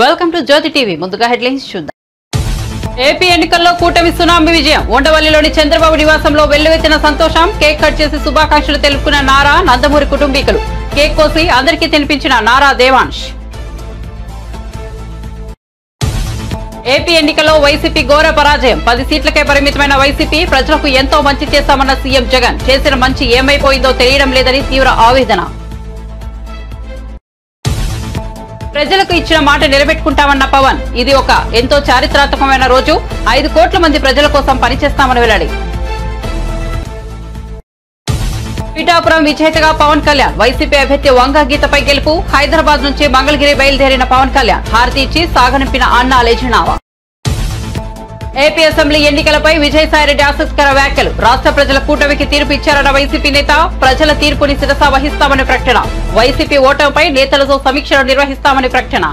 Welcome to Jyothi TV. ముందుగా headlines చూద్దాం. AP ఎన్నికల్లో కూటమి సునామీ విజయం. ఉండవల్లిలోని చంద్రబాబు నివాసంలో వెల్లువెత్తిన సంతోషం. కేక్ కట్ చేసి శుభాకాంక్షలు తెలుపుకున్న నారా, నందమూరి కుటుంబీకులు. కేక్ కోసి అందరికీ తినిపించిన నారా దేవాంశ్. ఏపీ ఎన్నికల్లో వైసీపీ ఘోర పరాజయం. 10 సీట్లకే పరిమితమైన వైసీపీ ప్రజలకు ఎంతో మంచి చేశామన్న సీఎం జగన్. చేసిన మంచి ఏమైపోయిందో తెలియడం లేదని తీవ్ర ఆవేదన. ప్రజలకు ఇచ్చిన మాట నిలబెట్టుకుంటామన్న పవన్. ఇది ఒక ఎంతో చారిత్రాత్మకమైన రోజు. 5 కోట్ల మంది ప్రజల కోసం పనిచేస్తామని వెల్లడి. పిఠాపురం విజేతగా పవన్ కళ్యాణ్. వైసీపీ అభ్యర్థి వంగ గీతపై గెలుపు. హైదరాబాద్ నుంచి మంగళగిరి బయలుదేరిన పవన్ కళ్యాణ్ హారతి ఇచ్చి సాగనింపిన అన్నా లేచినావా. ఏపీ అసెంబ్లీ ఎన్నికలపై విజయసాయిరెడ్డి ఆసక్తికర వ్యాఖ్యలు. రాష్ట్ర ప్రజల కూటమికి తీర్పు ఇచ్చారన్న వైసీపీ నేత. ప్రజల తీర్పుని శిరస వహిస్తామని ప్రకటన. వైసీపీ ఓటమిపై నేతలతో సమీక్షలు నిర్వహిస్తామని ప్రకటన.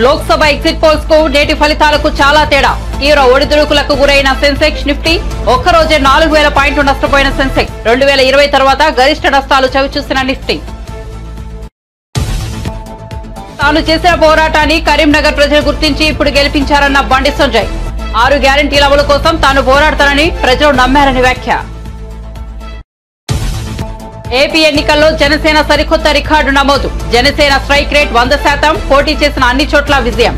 లోక్సభ ఎగ్జిట్ పోల్స్ కు నేటి ఫలితాలకు చాలా తేడా. తీవ్ర ఒడిదుడుకులకు గురైన సెన్సెక్స్, నిఫ్టీ ఒక్కరోజే 4000 పాయింట్లు నష్టపోయిన సెన్సెక్స్. 2020 తర్వాత గరిష్ట నష్టాలు చవిచూసిన నిఫ్టీ. తాను చేసిన పోరాటాన్ని కరీంనగర్ ప్రజలు గుర్తించి ఇప్పుడు గెలిపించారన్న బండి సంజయ్. 6 గ్యారెంటీల అమలు కోసం తాను పోరాడతానని ప్రజలు నమ్మారని వ్యాఖ్య. ఏపీ ఎన్నికల్లో జనసేన సరికొత్త రికార్డు నమోదు. Janasena strike rate 100%. పోటీ చేసిన అన్ని చోట్ల విజయం.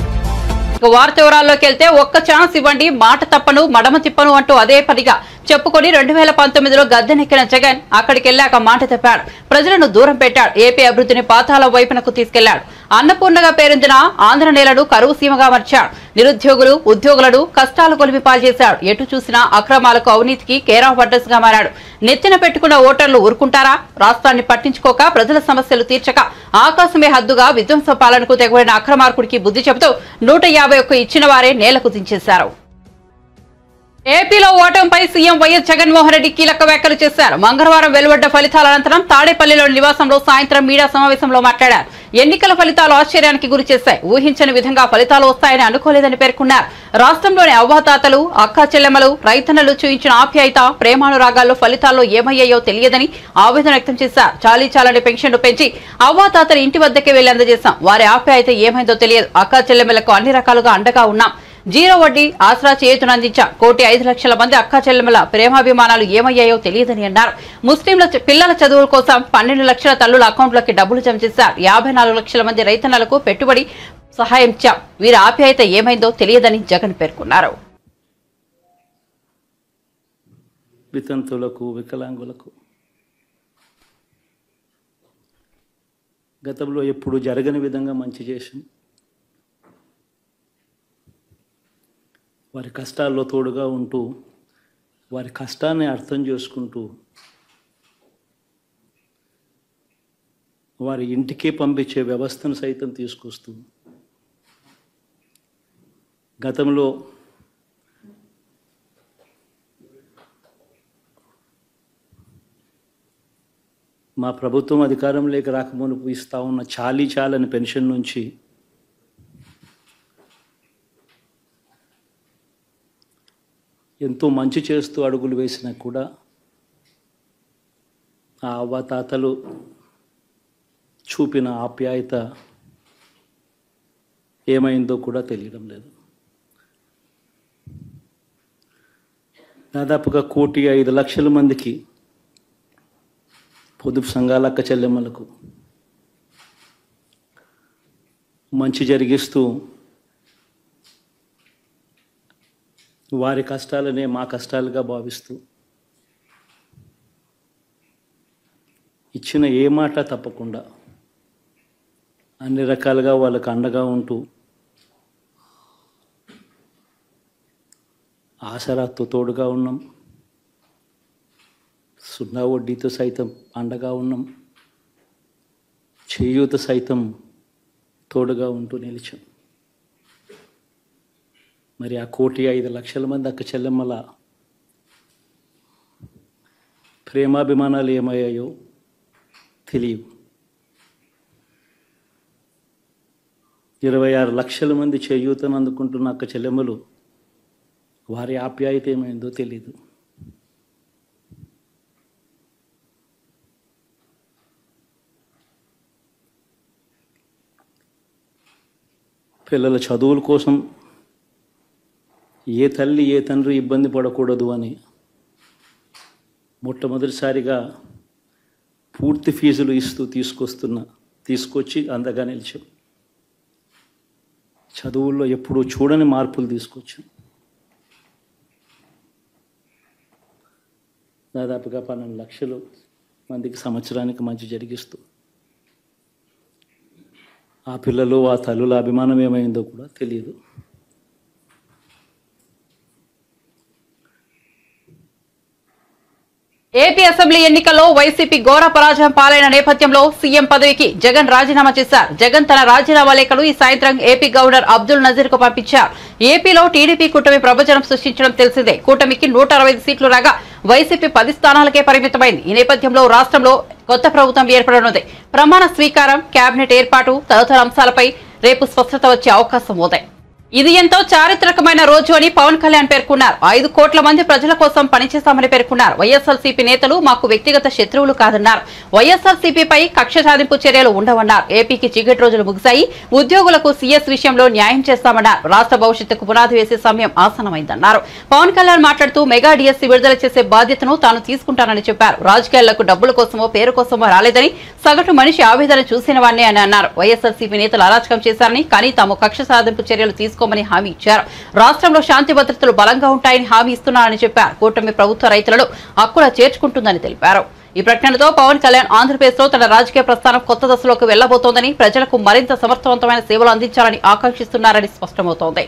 ఇక వార్త వివరాల్లోకి వెళ్తే, ఒక్క ఛాన్స్ ఇవ్వండి, మాట తప్పను, మడమ తిప్పను అంటూ అదే పనిగా చెప్పుకొని 2019లో గద్దెనెక్కిన జగన్ అక్కడికి వెళ్లాక మాట తప్పాడు. ప్రజలను దూరం పెట్టాడు. ఏపీ అభివృద్ధిని పాతాల వైపునకు తీసుకెళ్లాడు. అన్నపూర్ణగా పేరొందిన ఆంధ్ర నేలను కరువు సీమగా మార్చాడు. నిరుద్యోగులు, ఉద్యోగులను కష్టాలు కొలిమిపాలు చేశాడు. ఎటు చూసినా అక్రమాలకు, అవినీతికి కేర్ ఆఫ్ అడ్రస్ గా మారాడు. నెత్తిన పెట్టుకున్న ఓటర్లు ఊరుకుంటారా? రాష్ట్రాన్ని పట్టించుకోక, ప్రజల సమస్యలు తీర్చక, ఆకాశమే హద్దుగా విధ్వంస పాలనకు తెగబడిన అక్రమార్కుడికి బుద్ధి చెబుతూ 151 ఇచ్చిన వారే నేలకు దించేశారు. ఏపీలో ఓటమిపై సీఎం వైఎస్ జగన్మోహన్ రెడ్డి కీలక వ్యాఖ్యలు చేశారు. మంగళవారం వెలువడ్డ ఫలితాల అనంతరం తాడేపల్లిలోని నివాసంలో సాయంత్రం మీడియా సమావేశంలో మాట్లాడారు. ఎన్నికల ఫలితాలు ఆశ్చర్యానికి గురి చేశాయి. ఊహించని విధంగా ఫలితాలు వస్తాయని అనుకోలేదని పేర్కొన్నారు. రాష్ట్రంలోని అవ్వాతాతలు, అక్కా చెల్లెమ్మలు, రైతన్నలు చూయించిన ఆప్యాయత, ప్రేమానురాగాల్లో ఫలితాల్లో ఏమయ్యాయో తెలియదని ఆవేదన వ్యక్తం చేశారు. చాలీ పెన్షన్లు పెంచి అవ్వాతాతలు ఇంటి వద్దకే వెళ్లి అందజేశాం. వారి ఆప్యాయత ఏమైందో తెలియదు. అక్కా చెల్లెమ్మలకు అన్ని రకాలుగా అండగా ఉన్నాం. 0 వడ్డీ ఆసరా చేయూతనందించాం. 1,05,00,000 మంది అక్కా చెల్లెమ్మల ప్రేమాభిమానాలు ఏమయ్యాయో తెలియదని అన్నారు. ముస్లింల పిల్లల చదువుల కోసం 12 లక్షల తల్లుల అకౌంట్లోకి డబ్బులు జమ చేశారు. 54 లక్షల మంది రైతన్నలకు పెట్టుబడి సహాయం ఇచ్చాం. వీరి ఆప్యాయత ఏమైందో తెలియదని జగన్ పేర్కొన్నారు. వితంతులకు, వికలాంగులకు గతంలో ఎప్పుడు జరగని విధంగా మంచి చేశాం. వారి కష్టాల్లో తోడుగా ఉంటూ, వారి కష్టాన్ని అర్థం చేసుకుంటూ, వారి ఇంటికే పంపించే వ్యవస్థను సైతం తీసుకొస్తూ, గతంలో మా ప్రభుత్వం అధికారంలోకి రాకమునుపు ఇస్తా ఉన్న చాలని పెన్షన్ నుంచి ఎంతో మంచి చేస్తూ అడుగులు వేసినా కూడా ఆ అవ్వాతాతలు చూపిన ఆప్యాయత ఏమైందో కూడా తెలియడం లేదు. దాదాపుగా 1,05,00,000 మందికి పొదుపు సంఘాల అక్క చెల్లెమ్మలకు మంచి జరిగిస్తూ, వారి కష్టాలనే మా కష్టాలుగా భావిస్తూ, ఇచ్చిన ఏ మాట తప్పకుండా అన్ని రకాలుగా వాళ్ళకు అండగా ఉంటూ, ఆసరాతో తోడుగా ఉన్నాం. 0 వడ్డీతో సైతం అండగా ఉన్నాం. చేయూత సైతం తోడుగా ఉంటూ నిలిచాం. మరి ఆ 1,05,00,000 మంది అక్క చెల్లెమ్మల ప్రేమాభిమానాలు ఏమయ్యాయో తెలియవు. 26 లక్షల మంది చేయూతను అందుకుంటున్న అక్క చెల్లెమ్మలు, వారి ఆప్యాయత ఏమైందో తెలియదు. పిల్లల చదువుల కోసం ఏ తల్లి ఏ తండ్రి ఇబ్బంది పడకూడదు అని మొట్టమొదటిసారిగా పూర్తి ఫీజులు ఇస్తూ తీసుకొచ్చి అంతగా నిలిచాం. చదువుల్లో ఎప్పుడూ చూడని మార్పులు తీసుకొచ్చాం. దాదాపుగా 12 లక్షల మందికి సంవత్సరానికి మంచి జరిగిస్తూ ఆ పిల్లలు ఆ తల్లుల అభిమానం ఏమైందో కూడా తెలియదు. ఏపీ అసెంబ్లీ ఎన్నికల్లో వైసీపీ ఘోర పరాజయం పాలైన నేపథ్యంలో సీఎం పదవికి జగన్ రాజీనామా చేశారు. జగన్ తన రాజీనామా లేఖలు ఈ సాయంత్రం ఏపీ గవర్నర్ అబ్దుల్ నజీర్ కు పంపించారు. ఏపీలో టీడీపీ కూటమి ప్రభంజనం సృష్టించడం తెలిసిందే. కూటమికి 165 సీట్లు రాగా వైసీపీ 10 స్థానాలకే పరిమితమైంది. ఈ నేపథ్యంలో రాష్ట్రంలో కొత్త ప్రభుత్వం ఏర్పడనుంది. ప్రమాణ స్వీకారం, కేబినెట్ ఏర్పాటు తదితర అంశాలపై రేపు స్పష్టత వచ్చే అవకాశం ఉంది. ఇది ఎంతో చారిత్రకమైన రోజు అని పవన్ కళ్యాణ్ పేర్కొన్నారు. 5 కోట్ల మంది ప్రజల కోసం పనిచేస్తామని పేర్కొన్నారు. వైఎస్ఆర్సీపీ నేతలు మాకు వ్యక్తిగత శత్రువులు కాదన్నారు. వైఎస్ఆర్సీపీపై కక్ష సాధింపు చర్యలు ఉండవన్నారు. ఏపీకి చీకటి రోజులు ముగిశాయి. ఉద్యోగులకు సీఎస్ విషయంలో న్యాయం చేస్తామన్నారు. రాష్ట్ర భవిష్యత్తుకు పునాది వేసే సమయం ఆసనమైందన్నారు. పవన్ కళ్యాణ్ మాట్లాడుతూ మెగా డిఎస్సీ విడుదల చేసే బాధ్యతను తాను తీసుకుంటానని చెప్పారు. రాజకీయాలకు డబ్బుల కోసమో పేరు కోసమో రాలేదని, సగటు మనిషి ఆవేదన చూసిన వాడిని అని అన్నారు. వైఎస్ఆర్సీపీ నేతలు అరాచకం చేశారని, కానీ తాము కక్ష సాధింపు చర్యలు తీసుకోమని హామీ ఇచ్చారు. రాష్ట్రంలో శాంతి భద్రతలు బలంగా ఉంటాయని హామీ ఇస్తున్నారని చెప్పారు. కూటమి ప్రభుత్వ రైతులను హక్కులా చేర్చుకుంటుందని తెలిపారు. ఈ ప్రకటనతో పవన్ కళ్యాణ్ ఆంధ్రప్రదేశ్ లో తన రాజకీయ ప్రస్థానం కొత్త దశలోకి వెళ్లబోతోందని, ప్రజలకు మరింత సమర్థవంతమైన సేవలు అందించాలని ఆకాంక్షిస్తున్నారని స్పష్టమవుతోంది.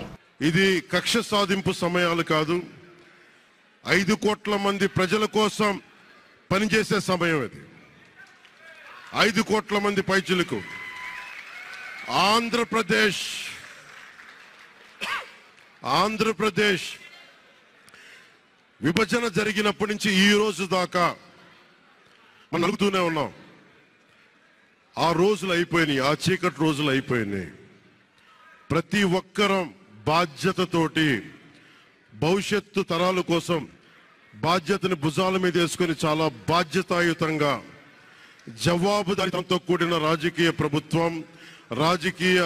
ఇది కక్ష సాధింపు సమయాలు కాదు. 5 కోట్ల మంది ప్రజల కోసం పనిచేసే సమయం ఇది. 5 కోట్ల మంది పైచులకు ఆంధ్రప్రదేశ్ విభజన జరిగినప్పటి నుంచి ఈ రోజు దాకా మనం అడుగుతూనే ఉన్నాం. ఆ రోజులు అయిపోయినాయి, ఆ చీకటి రోజులు అయిపోయినాయి. ప్రతి ఒక్కరం బాధ్యతతోటి భవిష్యత్తు తరాల కోసం బాధ్యతని భుజాల మీద వేసుకొని చాలా బాధ్యతాయుతంగా జవాబుదారీతనంతో కూడిన రాజకీయ ప్రభుత్వం, రాజకీయ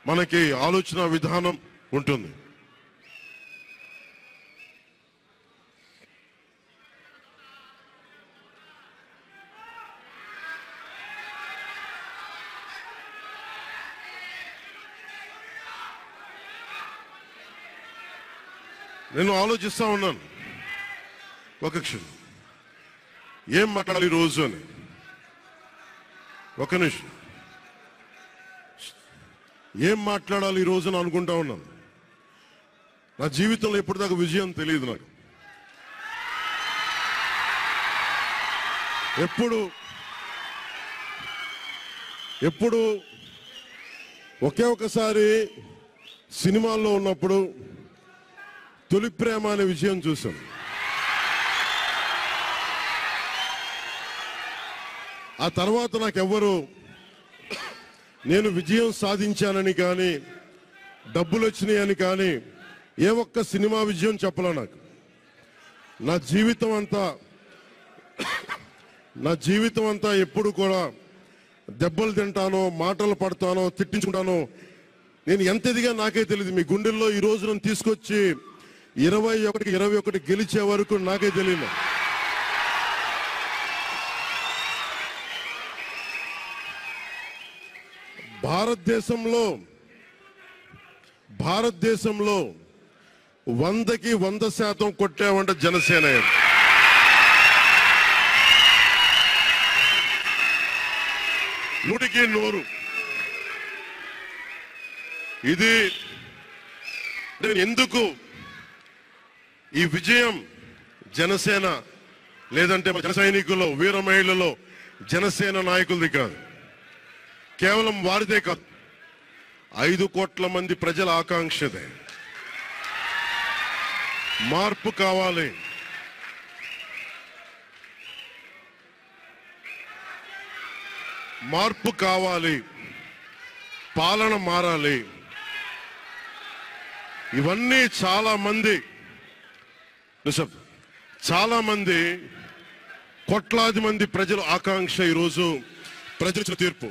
మనకి ఆలోచన విధానం ఉంటుంది. నేను ఆలోచిస్తా ఉన్నాను, ఒక క్షణం ఏం మాట్లాడాలి రోజు అని. ఒక నిమిషం, ఏం మాట్లాడాలి ఈ రోజు అని అనుకుంటా ఉన్నాను. నా జీవితంలో ఎప్పటిదాకా విజయం తెలియదు నాకు. ఎప్పుడు ఒకే ఒకసారి సినిమాల్లో ఉన్నప్పుడు తొలి ప్రేమ అనే విజయం చూశాను. ఆ తర్వాత నాకెవ్వరు నేను విజయం సాధించానని కానీ, డబ్బులు వచ్చినాయని కానీ ఏ ఒక్క సినిమా విజయం చెప్పలే నాకు. నా జీవితం అంతా ఎప్పుడు కూడా దెబ్బలు తింటానో, మాటలు పడతానో, తిట్టించుకుంటానో. నేను ఎంత ఎదిగా నాకే తెలియదు. మీ గుండెల్లో ఈ రోజు నన్ను తీసుకొచ్చి 21 గెలిచే వరకు నాకే తెలియదు. భారతదేశంలో 100కి 100% కొట్టామంటే జనసేన. 100కి 100. ఇది ఎందుకు ఈ విజయం జనసేన లేదంటే జన సైనికులు, వీర మహిళలు, జనసేన నాయకులది కాదు, కేవలం వారిదే కాదు, 5 కోట్ల మంది ప్రజల ఆకాంక్షదే. మార్పు కావాలి. మార్పు కావాలి, పాలన మారాలి. ఇవన్నీ చాలా మంది కోట్లాది మంది ప్రజల ఆకాంక్ష. ఈరోజు ప్రజల తీర్పు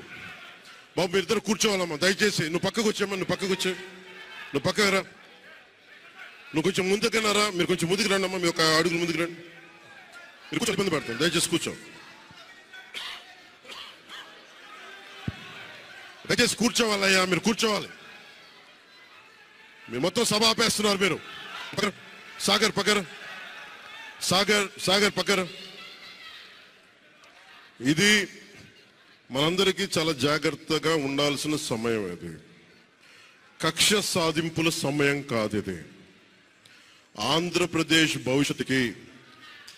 బాబు మీరు ఇద్దరు కూర్చోవాలమ్మా దయచేసి. నువ్వు పక్కకు వచ్చామ్మా, నువ్వు పక్కకు వచ్చే, నువ్వు పక్కకు రా, నువ్వు కొంచెం ముందుకన్నారా, మీరు కొంచెం ముందుకు రండి అమ్మా, మీ ఒక అడుగులు ముందుకు రండి. మీరు కూర్చొని ఇబ్బంది పడతాను, దయచేసి కూర్చో, దయచేసి కూర్చోవాలయ్యా, మీరు కూర్చోవాలి. మీరు మొత్తం సభ ఆపేస్తున్నారు. మీరు సాగర్ పక్కన, సాగర్ పక్కన. ఇది మనందరికీ చాలా జాగ్రత్తగా ఉండాల్సిన సమయం. ఇది కక్ష సాధింపుల సమయం కాదు. ఇది ఆంధ్రప్రదేశ్ భవిష్యత్తుకి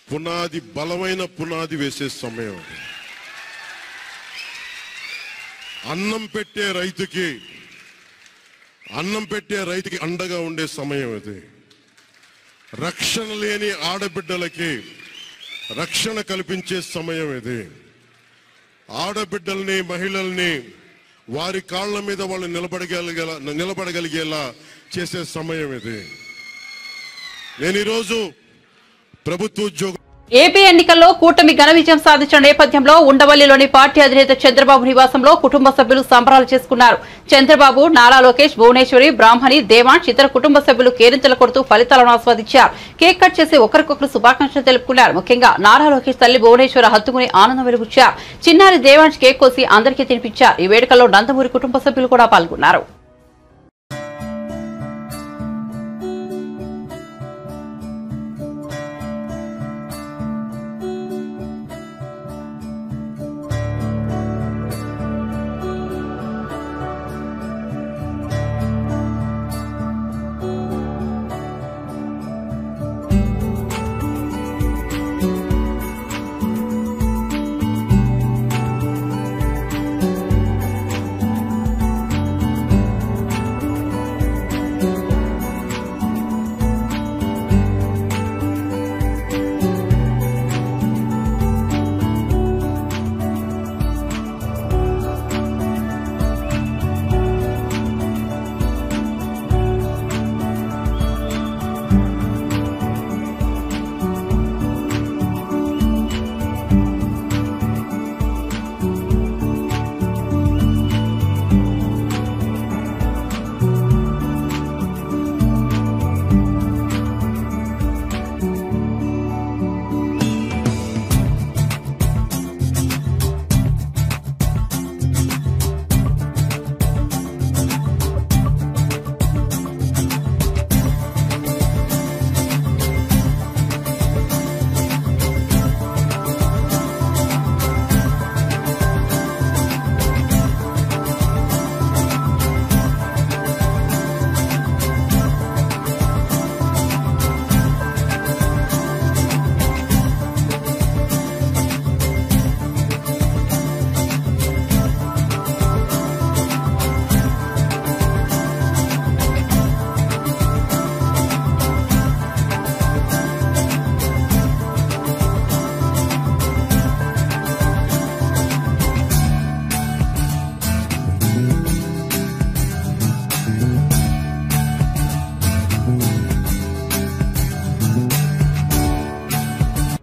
పునాది, బలమైన పునాది వేసే సమయం. అది అన్నం పెట్టే రైతుకి అండగా ఉండే సమయం. ఇది రక్షణ లేని ఆడబిడ్డలకి రక్షణ కల్పించే సమయం. ఇది ఆడబిడ్డల్ని, మహిళల్ని వారి కాళ్ళ మీద వాళ్ళు నిలబడగలిగేలా చేసే సమయం. ఇది నేను ఈరోజు ప్రభుత్వ ఉద్యోగం. ఏపీ ఎన్నికల్లో కూటమి ఘన విజయం సాధించిన నేపథ్యంలో ఉండవల్లిలోని పార్టీ అధినేత చంద్రబాబు నివాసంలో కుటుంబ సభ్యులు సంబరాలు చేసుకున్నారు. చంద్రబాబు, నారా లోకేష్, భువనేశ్వరి, బ్రాహ్మణి, దేవాంశ్ ఇతర కుటుంబ సభ్యులు కేరింతలు కొడుతూ ఫలితాలను ఆస్వాదించారు. కేక్ కట్ చేసి ఒకరికొకరు శుభాకాంక్షలు తెలుపుకున్నారు. ముఖ్యంగా నారా లోకేష్ తల్లి భువనేశ్వరి హత్తుకుని ఆనందం వెలుగుచ్చారు. చిన్నారి దేవాంశ్ కేక్ కోసి అందరికీ తినిపించారు. ఈ వేడుకల్లో నందమూరి కుటుంబ సభ్యులు కూడా పాల్గొన్నారు.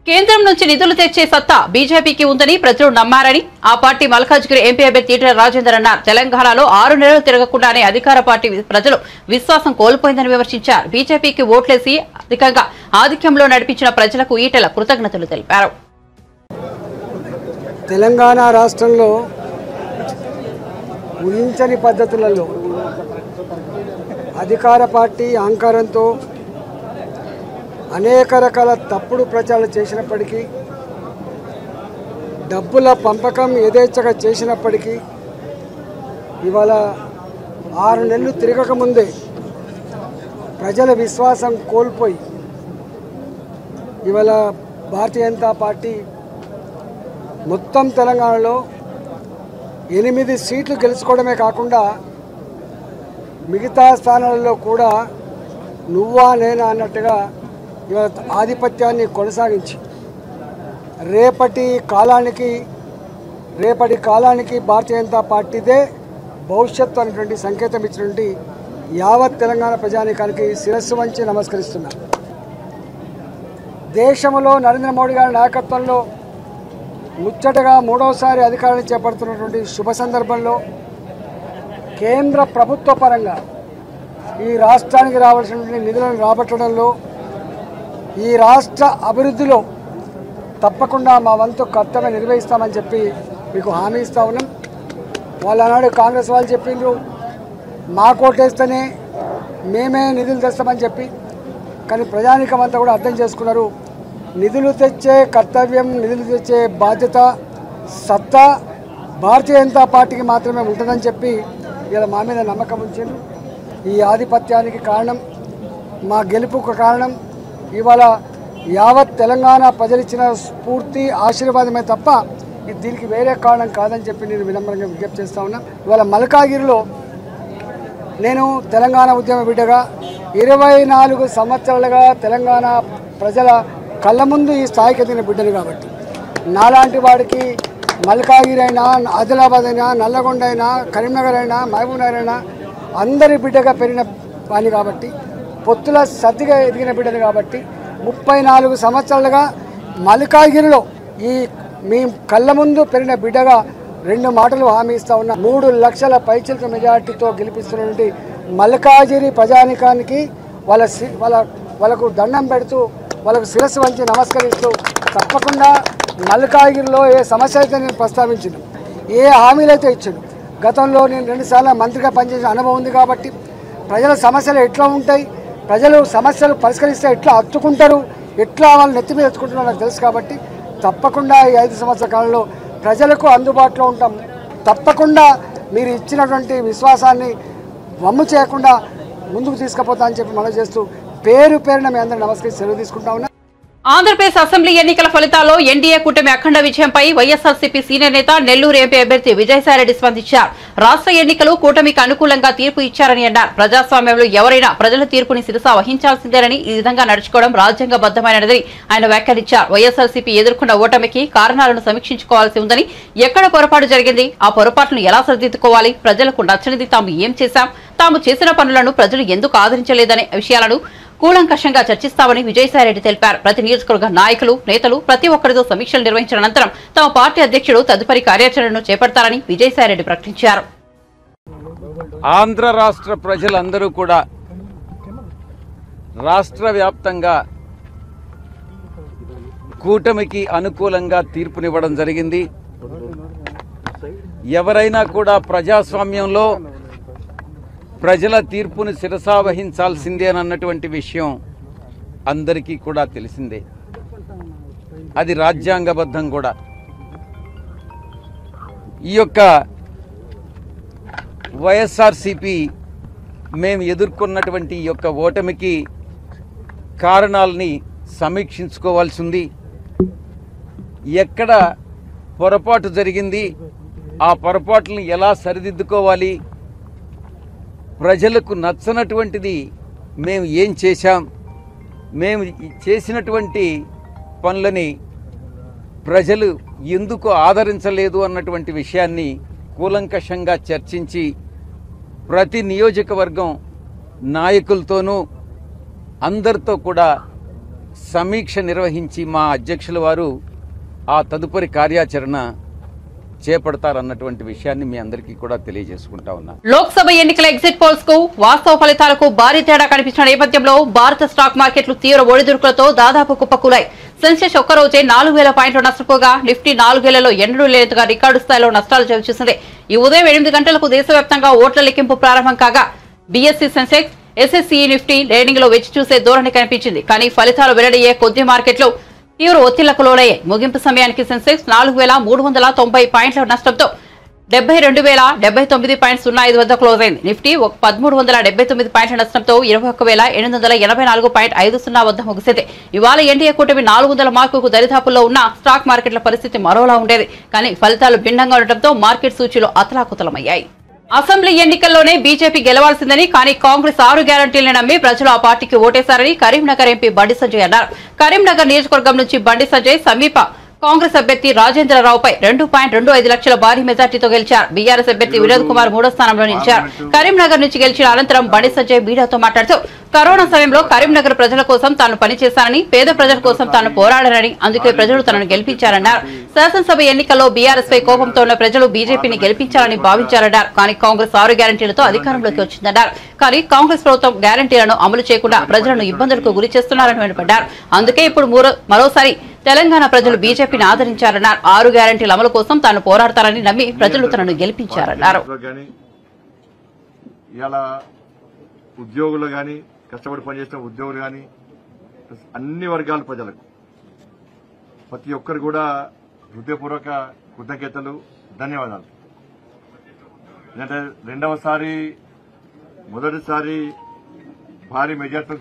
కేంద్రం నుంచి నిధులు తెచ్చే సత్తా బీజేపీకి ఉందని ప్రజలు నమ్మారని ఆ పార్టీ మల్కాజ్గిరి ఎంపీ అభ్యర్థి ఈటెల రాజేందర్ అన్నారు. తెలంగాణలో 6 నెలలు తిరగకుండానే అధికార పార్టీ ప్రజలు విశ్వాసం కోల్పోయిందని విమర్శించారు. బీజేపీకి ఓట్లేసి అధికంగా ఆధిక్యంలో నడిపించిన ప్రజలకు ఈటెల కృతజ్ఞతలు తెలిపారు. తెలంగాణ రాష్ట్రంలో ఊహించని పద్ధతులలో అధికార పార్టీ అహంకారంతో అనేక రకాల తప్పుడు ప్రచారాలు చేసినప్పటికీ, డబ్బుల పంపకం యథేచ్ఛగా చేసినప్పటికీ, ఇవాళ 6 నెలలు తిరగకముందే ప్రజల విశ్వాసం కోల్పోయి ఇవాళ భారతీయ జనతా పార్టీ మొత్తం తెలంగాణలో 8 సీట్లు గెలుచుకోవడమే కాకుండా మిగతా స్థానాలలో కూడా నువ్వా నేనా అన్నట్టుగా ఇవాళ ఆధిపత్యాన్ని కొనసాగించి రేపటి కాలానికి భారతీయ జనతా పార్టీదే భవిష్యత్తు అనేటువంటి సంకేతం ఇచ్చినటువంటి యావత్ తెలంగాణ ప్రజానీకానికి శిరస్సు వంచి నమస్కరిస్తున్నా. దేశంలో నరేంద్ర మోడీ గారి నాయకత్వంలో ముచ్చటగా 3వసారి అధికారాన్ని చేపడుతున్నటువంటి శుభ సందర్భంలో కేంద్ర ప్రభుత్వ పరంగా ఈ రాష్ట్రానికి రావాల్సిన నిధులను రాబట్టడంలో, ఈ రాష్ట్ర అభివృద్ధిలో తప్పకుండా మా వంతు కర్తవ్యం నిర్వహిస్తామని చెప్పి మీకు హామీ ఇస్తా ఉన్నాం. వాళ్ళనాడు కాంగ్రెస్ వాళ్ళు చెప్పిండ్రు మా కోటేస్తేనే మేమే నిధులు తెస్తామని చెప్పి. కానీ ప్రజానీకం అంతా కూడా అర్థం చేసుకున్నారు. నిధులు తెచ్చే కర్తవ్యం, నిధులు తెచ్చే బాధ్యత, సత్తా భారతీయ జనతా పార్టీకి మాత్రమే ఉంటుందని చెప్పి ఇలా మా మీద నమ్మకం ఉంచారు. ఈ ఆధిపత్యానికి కారణం, మా గెలుపుకు కారణం ఇవాళ యావత్ తెలంగాణ ప్రజలిచ్చిన స్ఫూర్తి, ఆశీర్వాదమే తప్ప దీనికి వేరే కారణం కాదని చెప్పి నేను వినమ్రంగా విజ్ఞప్తి చేస్తా ఉన్నా. ఇవాళ మల్కాగిరిలో నేను తెలంగాణ ఉద్యమ బిడ్డగా 24 సంవత్సరాలుగా తెలంగాణ ప్రజల కళ్ళ ముందు ఈ స్థాయికి ఎదిగిన బిడ్డను కాబట్టి, నాలాంటి వాడికి మల్కాగిరి అయినా, ఆదిలాబాద్ అయినా, నల్లగొండ అయినా, కరీంనగర్ అయినా, మహబూబ్ నగర్ అయినా అందరి బిడ్డగా పెరిగిన వాణి కాబట్టి, పొత్తుల సద్దిగా ఎదిగిన బిడ్డను కాబట్టి 34 సంవత్సరాలుగా మల్కాగిరిలో ఈ మీ కళ్ళ ముందు పెరిగిన బిడ్డగా 2 మాటలు హామీ ఇస్తా ఉన్నా. 3 లక్షల పైచిలక మెజార్టీతో గెలిపిస్తున్నటువంటి మల్కాజిరి ప్రజానికానికి వాళ్ళకు దండం పెడుతూ, వాళ్ళకు శిరస్సు వంచి నమస్కరిస్తూ, తప్పకుండా మల్కాజిరిలో ఏ సమస్య అయితే నేను ప్రస్తావించాను, ఏ హామీలు అయితే ఇచ్చాను, గతంలో నేను 2 సార్లు మంత్రిగా పనిచేసిన అనుభవం ఉంది కాబట్టి ప్రజల సమస్యలు ఎట్లా ఉంటాయి, ప్రజలు సమస్యలు పరిష్కరిస్తే ఎట్లా హత్తుకుంటారు, ఎట్లా వాళ్ళు నెత్తి మీద ఎత్తుకుంటున్నారో నాకు తెలుసు కాబట్టి తప్పకుండా ఈ 5 సంవత్సరాల కాలంలో ప్రజలకు అందుబాటులో ఉంటాం. తప్పకుండా మీరు ఇచ్చినటువంటి విశ్వాసాన్ని వమ్ము చేయకుండా ముందుకు తీసుకుపోతా అని చెప్పి మనం చేస్తూ పేరు పేరున మీ అందరూ నమస్కరించి సెలవు తీసుకుంటా ఉన్నా. ఆంధ్రప్రదేశ్ అసెంబ్లీ ఎన్నికల ఫలితాల్లో ఎన్డీఏ కూటమి అఖండ విజయంపై వైఎస్ఆర్సీపీ సీనియర్ నేత నెల్లూరు ఎంపీ అభ్యర్థి విజయసాయిరెడ్డి స్పందించారు. రాష్ట్ర ఎన్నికలు కూటమికి అనుకూలంగా తీర్పు ఇచ్చారని అన్నారు. ప్రజాస్వామ్యంలో ఎవరైనా ప్రజల తీర్పుని శిరస వహించాల్సిందేనని, ఈ విధంగా నడుచుకోవడం రాజ్యాంగబద్దమైనదని ఆయన వ్యాఖ్యానించారు. వైఎస్ఆర్సీపీ ఎదుర్కొన్న ఓటమికి కారణాలను సమీక్షించుకోవాల్సి ఉందని, ఎక్కడ పొరపాటు జరిగింది, ఆ పొరపాటును ఎలా సరిదిద్దుకోవాలి, ప్రజలకు నచ్చనిది తాము ఏం చేశాం, తాము చేసిన పనులను ప్రజలు ఎందుకు ఆదరించలేదనే విషయాలను కూలంకషంగా చర్చిస్తామని విజయసాయిరెడ్డి తెలిపారు. ప్రతి నియోజకవర్గ నాయకులు, నేతలు ప్రతి ఒక్కరితో సమీక్షలు నిర్వహించిన అనంతరం తమ పార్టీ అధ్యక్షుడు తదుపరి కార్యాచరణను చేపడతారని విజయసాయిరెడ్డి ప్రకటించారు. ఆంధ్ర రాష్ట్ర ప్రజలందరూ కూడా రాష్ట్ర వ్యాప్తంగా కూటమికి అనుకూలంగా తీర్పునివ్వడం జరిగింది. ఎవరైనా కూడా ప్రజాస్వామ్యంలో ప్రజల తీర్పును శిరసావహించాల్సిందే అన్నటువంటి విషయం అందరికీ కూడా తెలిసిందే. అది రాజ్యాంగబద్ధం కూడా. ఈ యొక్క వైఎస్ఆర్సీపీ మేము ఎదుర్కొన్నటువంటి ఈ యొక్క ఓటమికి కారణాలని సమీక్షించుకోవాల్సి ఉంది. ఎక్కడ పొరపాటు జరిగింది, ఆ పొరపాట్లను ఎలా సరిదిద్దుకోవాలి, ప్రజలకు నచ్చనటువంటిది మేము ఏం చేశాం, మేము చేసినటువంటి పనులని ప్రజలు ఎందుకు ఆదరించలేదు అన్నటువంటి విషయాన్ని కూలంకషంగా చర్చించి ప్రతి నియోజకవర్గం నాయకులతోనూ అందరితో కూడా సమీక్ష నిర్వహించి మా అధ్యక్షుల వారు ఆ తదుపరి కార్యాచరణ చేపడతారన్నటువంటి విషయాన్ని మీ అందరికీ కూడా తెలియజేసుకుంటా ఉన్నా. లోక్సభ ఎన్నికల ఎగ్జిట్ పోల్స్ కు వాస్తవ ఫలితాలకు భారీ తేడా కనిపించిన నేపథ్యంలో భారత స్టాక్ మార్కెట్లు తీవ్ర ఒడిదుడుకులతో దాదాపు కుప్పకూలాయి. సెన్సెక్స్ ఒక్కరోజే 4000 పాయింట్లు నష్టపోగా నిఫ్టీ 4000లో ఎన్నడూ లేనట్టుగా రికార్డు స్థాయిలో నష్టాలు చవిచూసింది. ఈ ఉదయం 8 గంటలకు దేశవ్యాప్తంగా ఓట్ల లెక్కింపు ప్రారంభం కాగా BSc Sensex, SSC Nifty trading లో వెచ్చి చూసే ధోరణి కనిపించింది. కానీ ఫలితాలు వెల్లడయ్యే కొద్ది మార్కెట్లు తీవ్ర ఒత్తిళ్లకు లోనయ్యాయి. ముగింపు సమయానికి సెన్సెక్స్ 4390 పాయింట్ల నష్టంతో 72,079.05 వద్ద క్లోజ్ అయింది. నిఫ్టీ 1379 పాయింట్ల నష్టంతో 21,884.50 వద్ద ముగిసింది. ఇవాళ ఎన్డీఏ కూటమి 400 మార్కుకు దరిదాపుల్లో ఉన్న స్టాక్ మార్కెట్ల పరిస్థితి మరోలా ఉండేది. కానీ ఫలితాలు భిన్నంగా ఉండటంతో మార్కెట్ సూచీలు అతలాకుతలమయ్యాయి. అసెంబ్లీ ఎన్నికల్లోనే బీజేపీ గెలవాల్సిందని, కానీ కాంగ్రెస్ 6 గ్యారంటీలను నమ్మి ప్రజలు ఆ పార్టీకి ఓటేశారని కరీంనగర్ ఎంపీ బండి సంజయ్ అన్నారు. కరీంనగర్ నియోజకవర్గం నుంచి బండి సంజయ్ సమీప కాంగ్రెస్ అభ్యర్థి రాజేంద్రరావుపై 2.25 లక్షల భారీ మెజార్టీతో గెలిచారు. బీఆర్ఎస్ అభ్యర్థి వినోద్ కుమార్ 3వ స్థానంలో నిలిచారు. కరీంనగర్ నుంచి గెలిచిన అనంతరం బండి సంజయ్ మీడియాతో మాట్లాడుతూ కరోనా సమయంలో కరీంనగర్ ప్రజల కోసం తాను పనిచేశానని, పేద ప్రజల కోసం తాను పోరాడానని, అందుకే ప్రజలు తనను గెలిపించారన్నారు. శాసనసభ ఎన్నికల్లో బీఆర్ఎస్ పై కోపంతో ఉన్న ప్రజలు బీజేపీని గెలిపించాలని భావించారన్నారు. కానీ కాంగ్రెస్ 6 గ్యారంటీలతో అధికారంలోకి వచ్చిందన్నారు. కానీ కాంగ్రెస్ ప్రభుత్వం గ్యారంటీలను అమలు చేయకుండా ప్రజలను ఇబ్బందులకు గురి చేస్తున్నారని మండిపడ్డారు. అందుకే ఇప్పుడు మరోసారి తెలంగాణ ప్రజలు బీజేపీని ఆదరించారన్నారు. 6 గ్యారంటీల అమలు కోసం తాను పోరాడతారని నమ్మి ప్రజలు తనను గెలిపించారన్నారు. ఉద్యోగులు కానీ, కష్టపడి పనిచేసిన ఉద్యోగులు కానీ, అన్ని వర్గాల ప్రజలకు ప్రతి ఒక్కరు కూడా హృదయపూర్వక కృతజ్ఞతలు, ధన్యవాదాలు. ఎందుకంటే మొదటిసారి భారీ మెజార్టీతో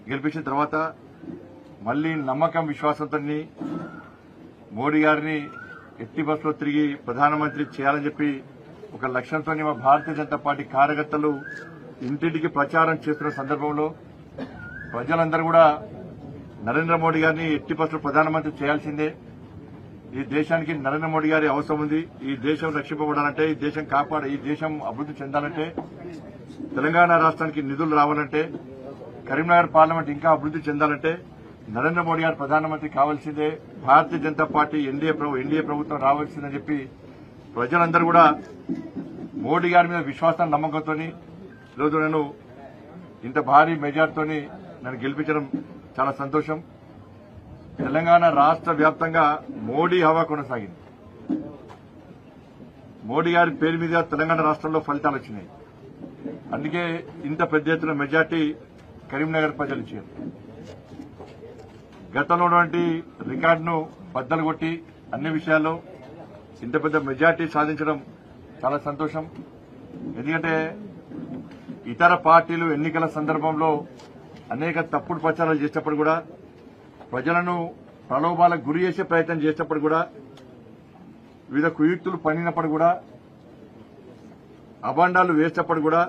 గెలిపించిన తర్వాత మళ్లీ నమ్మకం, విశ్వాసంతో మోడీ గారిని ఎట్టి బస్సులో తిరిగి ప్రధానమంత్రి చేయాలని చెప్పి ఒక లక్ష్యంతో మా భారతీయ జనతా పార్టీ కార్యకర్తలు ఇంటింటికి ప్రచారం చేస్తున్న సందర్భంలో ప్రజలందరూ కూడా నరేంద్ర మోడీ గారిని ఎట్టి బస్సులో ప్రధానమంత్రి చేయాల్సిందే, ఈ దేశానికి నరేంద్ర మోడీ గారి అవసరం ఉంది, ఈ దేశం రక్షింపబడాలంటే, ఈ దేశం అభివృద్ది చెందాలంటే, తెలంగాణ రాష్ట్రానికి నిధులు రావాలంటే, కరీంనగర్ పార్లమెంట్ ఇంకా అభివృద్ది చెందాలంటే నరేంద్ర మోడీ గారు ప్రధానమంత్రి కావాల్సిందే, భారతీయ జనతా పార్టీ ఎన్డీఏ ప్రభుత్వం రావాల్సిందని చెప్పి ప్రజలందరూ కూడా మోడీ గారి మీద విశ్వాసాన్ని, నమ్మకంతో ఈరోజు నేను ఇంత భారీ మెజార్టీతో నన్ను గెలిపించడం చాలా సంతోషం. తెలంగాణ రాష్ట్ర వ్యాప్తంగా మోడీ హవా కొనసాగింది. మోడీ గారి పేరు మీద తెలంగాణ రాష్ట్రంలో ఫలితాలు వచ్చినాయి. అందుకే ఇంత పెద్ద ఎత్తున మెజార్టీ కరీంనగర్ ప్రజలు ఇచ్చారు. గతంలో ఉన్నటువంటి రికార్డును బద్దలు కొట్టి అన్ని విషయాల్లో ఇంత పెద్ద మెజార్టీ సాధించడం చాలా సంతోషం. ఎందుకంటే ఇతర పార్టీలు ఎన్నికల సందర్భంలో అనేక తప్పుడు ప్రచారాలు చేసినప్పుడు కూడా, ప్రజలను ప్రలోభాలకు గురి చేసే ప్రయత్నం చేసినప్పుడు కూడా, వివిధ కుయుక్తులు పన్నినప్పుడు కూడా, అభాండాలు వేసినప్పుడు కూడా,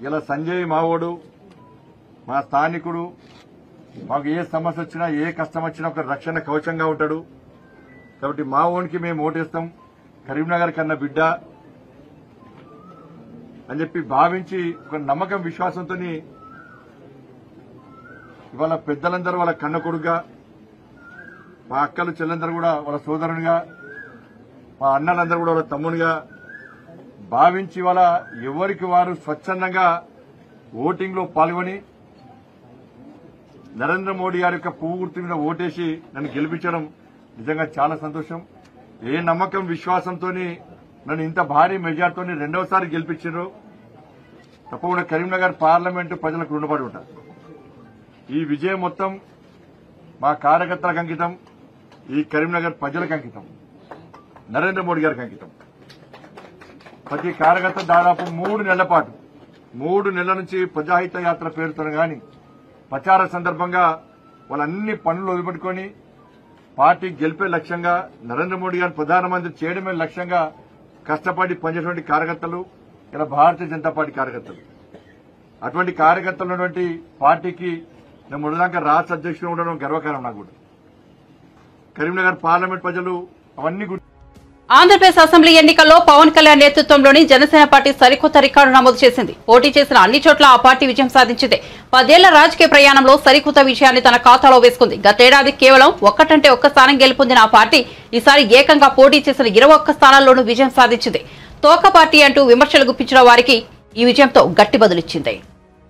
ఇలా సంజయ్ మావోడు, మా స్థానికుడు, మాకు ఏ సమస్య వచ్చినా, ఏ కష్టం వచ్చినా ఒక రక్షణ కవచంగా ఉంటాడు. కాబట్టి మా ఓన్కి మేము ఓటేస్తాం, కరీంనగర్ కన్నా బిడ్డ అని చెప్పి భావించి ఒక నమ్మకం, విశ్వాసంతో ఇవాళ పెద్దలందరూ వాళ్ళ కన్న కొడుకుగా, మా అక్కలు చెల్లెందరూ కూడా వాళ్ళ సోదరునిగా, మా అన్నలందరూ కూడా వాళ్ళ తమ్మునిగా భావించి వాళ్ళ ఎవరికి వారు స్వచ్ఛందంగా ఓటింగ్ లో పాల్గొని నరేంద్ర మోడీ గారి యొక్క పువ్వు గుర్తు మీద ఓటేసి నన్ను గెలిపించడం నిజంగా చాలా సంతోషం. ఏ నమ్మకం, విశ్వాసంతో నన్ను ఇంత భారీ మెజార్టీతో రెండవసారి గెలిపించారు. తప్పకుండా కరీంనగర్ పార్లమెంటు ప్రజలకు రుణపడి ఉంటారు. ఈ విజయం మొత్తం మా కార్యకర్తలకు అంకితం, ఈ కరీంనగర్ ప్రజలకు అంకితం, నరేంద్ర మోడీ గారికి అంకితం. ప్రతి కార్యకర్త దాదాపు 3 నెలల పాటు, 3 నెలల నుంచి ప్రజాహిత యాత్ర పేరుతో గాని ప్రచార సందర్భంగా వాళ్ళన్ని పనులు వదిలిపెట్టుకుని పార్టీ గెలిపే లక్ష్యంగా, నరేంద్ర మోడీ గారిని ప్రధానమంత్రి చేయడమే లక్ష్యంగా కష్టపడి పనిచేటువంటి కార్యకర్తలు ఇలా భారతీయ జనతా పార్టీ కార్యకర్తలు. అటువంటి కార్యకర్తలు ఉన్నటువంటి పార్టీకి నేను మొదటిదాకా రాష్ట్ర అధ్యక్షుడు ఉండడం గర్వకారం. నాకు కూడా కరీంనగర్ పార్లమెంట్ ప్రజలు అవన్నీ. ఆంధ్రప్రదేశ్ అసెంబ్లీ ఎన్నికల్లో పవన్ కళ్యాణ్ నేతృత్వంలోని జనసేన పార్టీ సరికొత్త రికార్డు నమోదు చేసింది. పోటీ చేసిన అన్ని చోట్ల ఆ పార్టీ విజయం సాధించింది. 10 ఏళ్ల రాజకీయ ప్రయాణంలో సరికొత్త విజయాన్ని తన ఖాతాలో వేసుకుంది. గతేడాది కేవలం 1 స్థానం గెలుపొందిన ఆ పార్టీ ఈసారి ఏకంగా పోటీ చేసిన 21 స్థానాల్లోనూ విజయం సాధించింది. తోక పార్టీ అంటూ విమర్శలు గుప్పించిన వారికి ఈ విజయంతో గట్టి బదులిచ్చింది.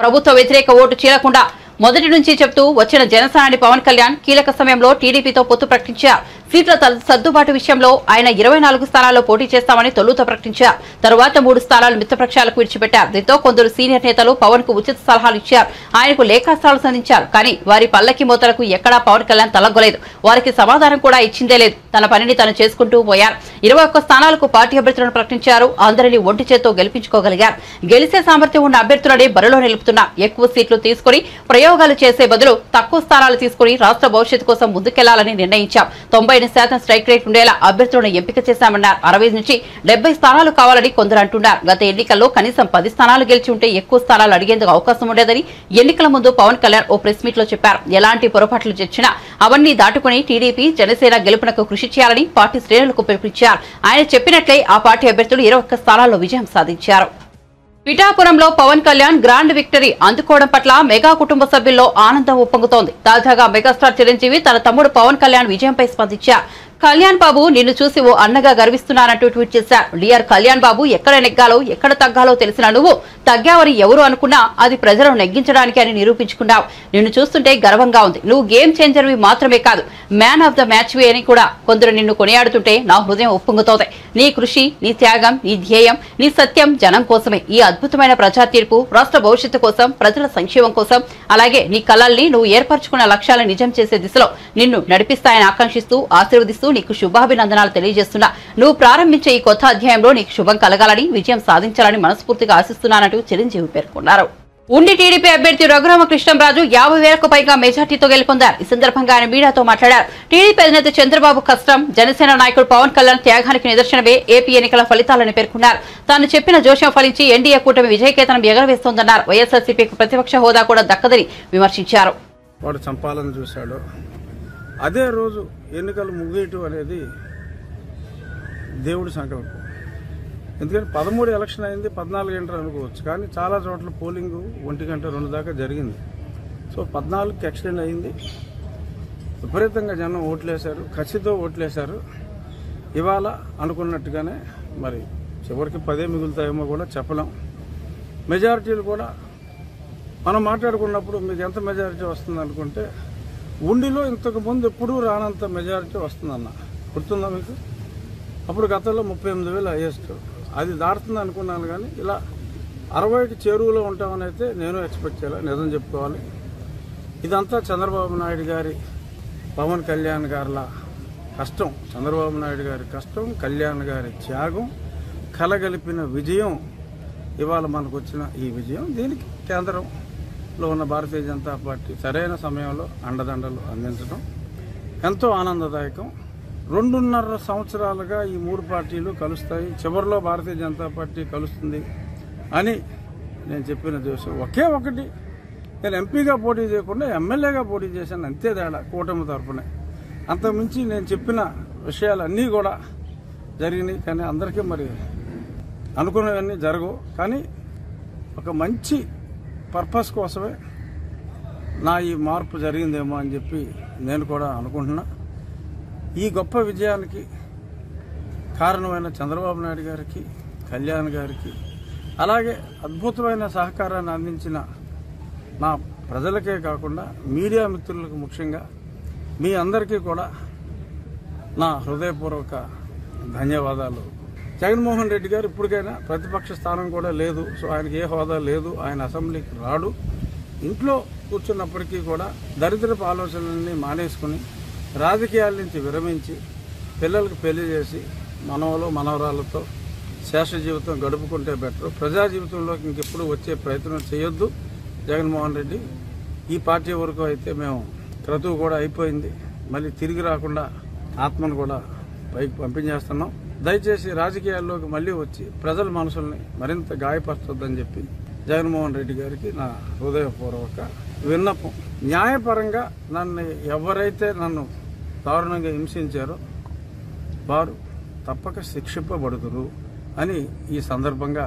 ప్రభుత్వ వ్యతిరేక ఓటు చీలకుండా మొదటి నుంచి చెప్తూ వచ్చిన జనసేనాని పవన్ కళ్యాణ్ కీలక సమయంలో టీడీపీతో పొత్తు ప్రకటించారు. సీట్ల సర్దుబాటు విషయంలో ఆయన 24 స్థానాల్లో పోటీ చేస్తామని తొలుత ప్రకటించారు. తరువాత 3 స్థానాలు మిత్రపక్షాలకు విడిచిపెట్టారు. దీంతో కొందరు సీనియర్ నేతలు పవన్ కు ఉచిత సలహాలు ఇచ్చారు. ఆయనకు లేఖాస్త్రాలు సంధించారు. కానీ వారి పల్లకి మోతలకు ఎక్కడా పవన్ కళ్యాణ్ తలగ్గలేదు. వారికి సమాధానం కూడా ఇచ్చిందే లేదు. తన పనిని తను చేసుకుంటూ పోయారు. 21 స్థానాలకు పార్టీ అభ్యర్థులను ప్రకటించారు. అందరినీ ఒంటి చేత్తో గెలిపించుకోగలిగారు. గెలిచే సామర్థ్యం ఉన్న అభ్యర్థులనే బరిలో నిలుపుతున్నారు. ఎక్కువ సీట్లు తీసుకుని ప్రయోగాలు చేసే బదులు తక్కువ స్థానాలు తీసుకుని రాష్ట్ర భవిష్యత్తు కోసం ముందుకెళ్లాలని నిర్ణయించాం. 90% స్ట్రైక్ రేట్ ఉండేలా అభ్యర్థులను ఎంపిక చేశామన్నారు. 60 నుంచి 70 స్థానాలు కావాలని కొందరు అంటున్నారు. గత ఎన్నికల్లో కనీసం 10 స్థానాలు గెలిచి ఉంటే ఎక్కువ స్థానాలు అడిగేందుకు అవకాశం ఉండేదని ఎన్నికల ముందు పవన్ కళ్యాణ్ ఓ ప్రెస్ మీట్ లో చెప్పారు. ఎలాంటి పొరపాట్లు చేసినా అవన్నీ దాటుకుని టీడీపీ జనసేన గెలుపునకు కృషి చేయాలని పార్టీ శ్రేణులకు పిలుపునిచ్చారు. ఆయన చెప్పినట్లే ఆ పార్టీ అభ్యర్థులు 21 స్థానాల్లో విజయం సాధించారు. పిఠాపురంలో పవన్ కళ్యాణ్ గ్రాండ్ విక్టరీ అందుకోవడం పట్ల మెగా కుటుంబ సభ్యుల్లో ఆనందం ఉప్పొంగుతోంది. తాజాగా మెగాస్టార్ చిరంజీవి తన తమ్ముడు పవన్ కళ్యాణ్ విజయంపై స్పందించారు. కళ్యాణ్ బాబు నిన్ను చూసి ఓ అన్నగా గర్విస్తున్నానంటూ ట్వీట్ చేశారు. డియర్ కళ్యాణ్ బాబు, ఎక్కడ నెగ్గాలో ఎక్కడ తగ్గాలో తెలిసిన నువ్వు తగ్గావని ఎవరు అనుకున్నా అది ప్రజలను నెగ్గించడానికి అని నిరూపించుకున్నావు. నిన్ను చూస్తుంటే గర్వంగా ఉంది. నువ్వు గేమ్ చేంజర్వి మాత్రమే కాదు, మ్యాన్ ఆఫ్ ద మ్యాచ్వి అని కూడా కొందరు నిన్ను కొనియాడుతుంటే నా హృదయం ఉప్పొంగుతోంది. నీ కృషి, నీ త్యాగం, నీ ధ్యేయం, నీ సత్యం జనం కోసమే. ఈ అద్భుతమైన ప్రజా తీర్పు రాష్ట్ర భవిష్యత్తు కోసం, ప్రజల సంక్షేమం కోసం, అలాగే నీ కలల్ని నువ్వు ఏర్పరచుకున్న లక్ష్యాలను నిజం చేసే దిశలో నిన్ను నడిపిస్తాయని ఆకాంక్షిస్తూ ఆశీర్వదిస్తూ నీకు శుభాభినందనాలు తెలియజేస్తున్నా. నువ్వు ప్రారంభించే ఈ కొత్త అధ్యాయంలో నీకు శుభం కలగాలని, విజయం సాధించాలని మనస్ఫూర్తిగా ఆశిస్తున్నానంటూ చిరంజీవి పేర్కొన్నారు. ఉండి టీడీపీ అభ్యర్థి రఘురామకృష్ణంరాజు 50,000కు పైగా మెజార్టీతో గెలుపొందారు. ఈ సందర్భంగా ఆయన మీడియాతో మాట్లాడారు. టీడీపీ అధినేత చంద్రబాబు కష్టం, జనసేన నాయకుడు పవన్ కళ్యాణ్ త్యాగానికి నిదర్శనమే ఏపీ ఎన్నికల ఫలితాలని పేర్కొన్నారు. తాను చెప్పిన జోష్యం ఫలించి ఎన్డీఏ కూటమి విజయకేతనం ఎగరవేస్తోందన్నారు. వైఎస్ఆర్సీపీకి ప్రతిపక్ష హోదా కూడా దక్కదని విమర్శించారు. వాడు చంపాలని చూశాడు. అదే రోజు ఎన్నికలు ముగియటం అనేది దేవుడి సంకల్పం. ఎందుకంటే 13 ఎలక్షన్ అయింది, 14 గంటలు అనుకోవచ్చు, కానీ చాలా చోట్ల పోలింగ్ 1 గంట 2 దాకా జరిగింది. సో 14కి ఎక్స్టెండ్ అయింది. విపరీతంగా జనం ఓట్లేశారు, కసితో ఓట్లేశారు. ఇవాళ అనుకున్నట్టుగానే మరి చివరికి 10 మిగులుతాయేమో కూడా చెప్పలేం. మెజారిటీలు కూడా మనం మాట్లాడుకున్నప్పుడు మీకు ఎంత మెజారిటీ వస్తుంది అనుకుంటే, ఉండిలో ఇంతకు ముందు ఎప్పుడూ రానంత మెజారిటీ వస్తుందన్న గుర్తుందా మీకు? అప్పుడు గతంలో 38,000 హైయెస్ట్, అది దాటుతుంది అనుకున్నాను. కానీ ఇలా 60కి చేరువలో ఉంటామని అయితే నేను ఎక్స్పెక్ట్ చేయాలి, నిజం చెప్పుకోవాలి. ఇదంతా చంద్రబాబు నాయుడు గారి, పవన్ కళ్యాణ్ గారిలా కష్టం, చంద్రబాబు నాయుడు గారి కష్టం, కళ్యాణ్ గారి త్యాగం కలగలిపిన విజయం. ఇవాళ మనకు వచ్చిన ఈ విజయం, దీనికి కేంద్రంలో ఉన్న భారతీయ జనతా పార్టీ సరైన సమయంలో అండదండలు అందించడం ఎంతో ఆనందదాయకం. 2.5 సంవత్సరాలుగా ఈ 3 పార్టీలు కలుస్తాయి, చివరిలో భారతీయ జనతా పార్టీ కలుస్తుంది అని నేను చెప్పిన దేశం ఒకే ఒకటి, నేను ఎంపీగా పోటీ చేయకుండా ఎమ్మెల్యేగా పోటీ చేశాను, అంతే తేడా కూటమి తరఫునే. అంతకుమించి నేను చెప్పిన విషయాలన్నీ కూడా జరిగినాయి. కానీ అందరికీ మరి అనుకున్నవన్నీ జరగవు. కానీ ఒక మంచి పర్పస్ కోసమే నా ఈ మార్పు జరిగిందేమో అని చెప్పి నేను కూడా అనుకుంటున్నా. ఈ గొప్ప విజయానికి కారణమైన చంద్రబాబు నాయుడు గారికి, కళ్యాణ్ గారికి, అలాగే అద్భుతమైన సహకారాన్ని అందించిన నా ప్రజలకే కాకుండా మీడియా మిత్రులకు ముఖ్యంగా మీ అందరికీ కూడా నా హృదయపూర్వక ధన్యవాదాలు. జగన్మోహన్ రెడ్డి గారు ఇప్పటికైనా ప్రతిపక్ష స్థానం కూడా లేదు, సో ఆయనకి ఏ హోదా లేదు, ఆయన అసెంబ్లీకి రాడు. ఇంట్లో కూర్చున్నప్పటికీ కూడా దరిద్రపు ఆలోచనలన్నీ మానేసుకుని రాజకీయాల నుంచి విరమించి పిల్లలకు పెళ్లి చేసి మనవలు మనవరాలతో శేష జీవితం గడుపుకుంటే బెటర్. ప్రజా జీవితంలోకి ఇంకెప్పుడు వచ్చే ప్రయత్నం చేయొద్దు జగన్మోహన్ రెడ్డి. ఈ పార్టీ వరకు అయితే మేము క్రతువు కూడా అయిపోయింది, మళ్ళీ తిరిగి రాకుండా ఆత్మను కూడా పైకి పంపించేస్తున్నాం. దయచేసి రాజకీయాల్లోకి మళ్ళీ వచ్చి ప్రజల మనసుల్ని మరింత గాయపరచొద్దని చెప్పి జగన్మోహన్ రెడ్డి గారికి నా హృదయపూర్వక విన్నపం. న్యాయపరంగా ఎవరైతే నన్ను దారుణంగా హింసించారో వారు తప్పక శిక్షింపబడుతురు అని ఈ సందర్భంగా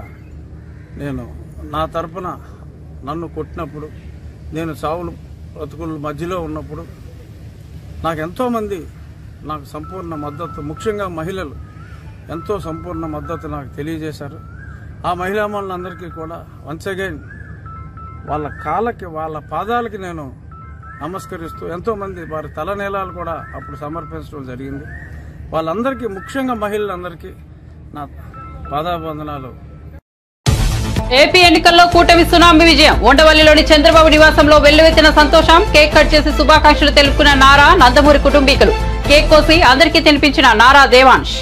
నేను నా తరపున నన్ను కొట్టినప్పుడు, నేను చావులు బ్రతుకుల మధ్యలో ఉన్నప్పుడు నాకు ఎంతోమంది నాకు సంపూర్ణ మద్దతు, ముఖ్యంగా మహిళలు ఎంతో సంపూర్ణ మద్దతు నాకు తెలియజేశారు. ఆ మహిళామణులందరికీ కూడా వన్స్ అగైన్ వాళ్ళ కాళ్ళకి, వాళ్ళ పాదాలకి నేను నమస్కరిస్తూ, ఎంతోమంది వారి తలనీలాలు కూడా అప్పుడు సమర్పించడం జరిగింది. వాళ్ళందరికీ, ముఖ్యంగా మహిళలందరికీ నా పాదాబంధనాలు. ఏపీ ఎన్నికల్లో కూటమి సునామీ విజయం. ఉండవల్లిలోని చంద్రబాబు నివాసంలో వెల్లువెత్తిన సంతోషం. కేక్ కట్ చేసి శుభాకాంక్షలు తెలుపుకున్న నారా, నందమూరి కుటుంబీకులు. కేక్ కోసి అందరికీ తినిపించిన నారా దేవాంశ్.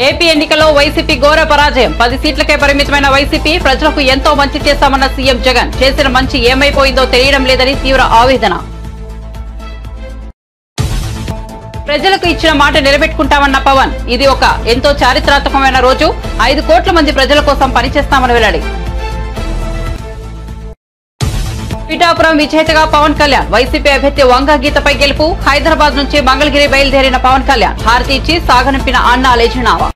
ఏపీ ఎన్నికల్లో వైసీపీ ఘోర పరాజయం. 10 సీట్లకే పరిమితమైన వైసీపీ. ప్రజలకు ఎంతో మంచి చేశామన్న సీఎం జగన్ చేసిన మంచి ఏమైపోయిందో తెలియడం లేదని తీవ్ర ఆవేదన. ప్రజలకు ఇచ్చిన మాట నిలబెట్టుకుంటామన్న పవన్. ఇది ఒక ఎంతో చారిత్రాత్మకమైన రోజు. 5 కోట్ల మంది ప్రజల కోసం పనిచేస్తామని వెల్లడి. పిఠాపురం విజేతగా పవన్ కళ్యాణ్. వైసీపీ అభ్యర్థి వంగ గీతపై గెలుపు. హైదరాబాద్ నుంచి మంగళగిరి బయలుదేరిన పవన్ కళ్యాణ్ హారతి ఇచ్చి సాగనంపిన అన్నా లేచినావా.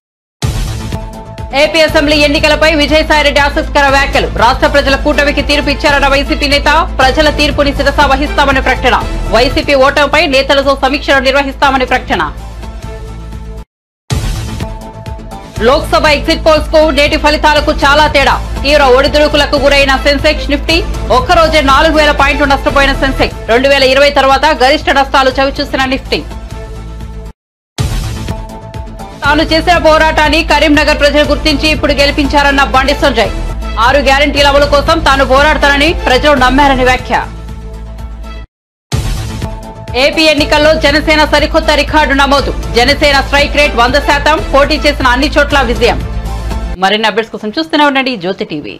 ఏపీ అసెంబ్లీ ఎన్నికలపై విజయసాయిరెడ్డి ఆసక్తికర వ్యాఖ్యలు. రాష్ట్ర ప్రజల కూటమికి తీర్పు ఇచ్చారన్న వైసీపీ నేత. ప్రజల తీర్పుని శిరసా వహిస్తామని ప్రకటన. వైసీపీ ఓటమిపై నేతలతో సమీక్షలు నిర్వహిస్తామని ప్రకటన. లోక్సభ ఎగ్జిట్ పోల్స్ కు నేటి ఫలితాలకు చాలా తేడా. తీవ్ర ఒడిదుడుకులకు గురైన సెన్సెక్స్, నిఫ్టీ ఒక్కరోజే 4,000 పాయింట్లు నష్టపోయిన సెన్సెక్స్. 2020 తర్వాత గరిష్ట నష్టాలు చవిచూసిన నిఫ్టీ. తాను చేసిన పోరాటాన్ని కరీంనగర్ ప్రజలు గుర్తించి ఇప్పుడు గెలిపించారన్న బండి సంజయ్. 6 గ్యారంటీల అమలు కోసం తాను పోరాడతానని ప్రజలు నమ్మారని వ్యాఖ్య. ఏపీ ఎన్నికల్లో జనసేన సరికొత్త రికార్డు నమోదు. జనసేన స్ట్రైక్ రేట్ 100%, పోటీ చేసిన అన్ని చోట్ల విజయం. మరిన్ని అప్డేట్స్ కోసం చూస్తూనే ఉండండి జ్యోతి టీవీ.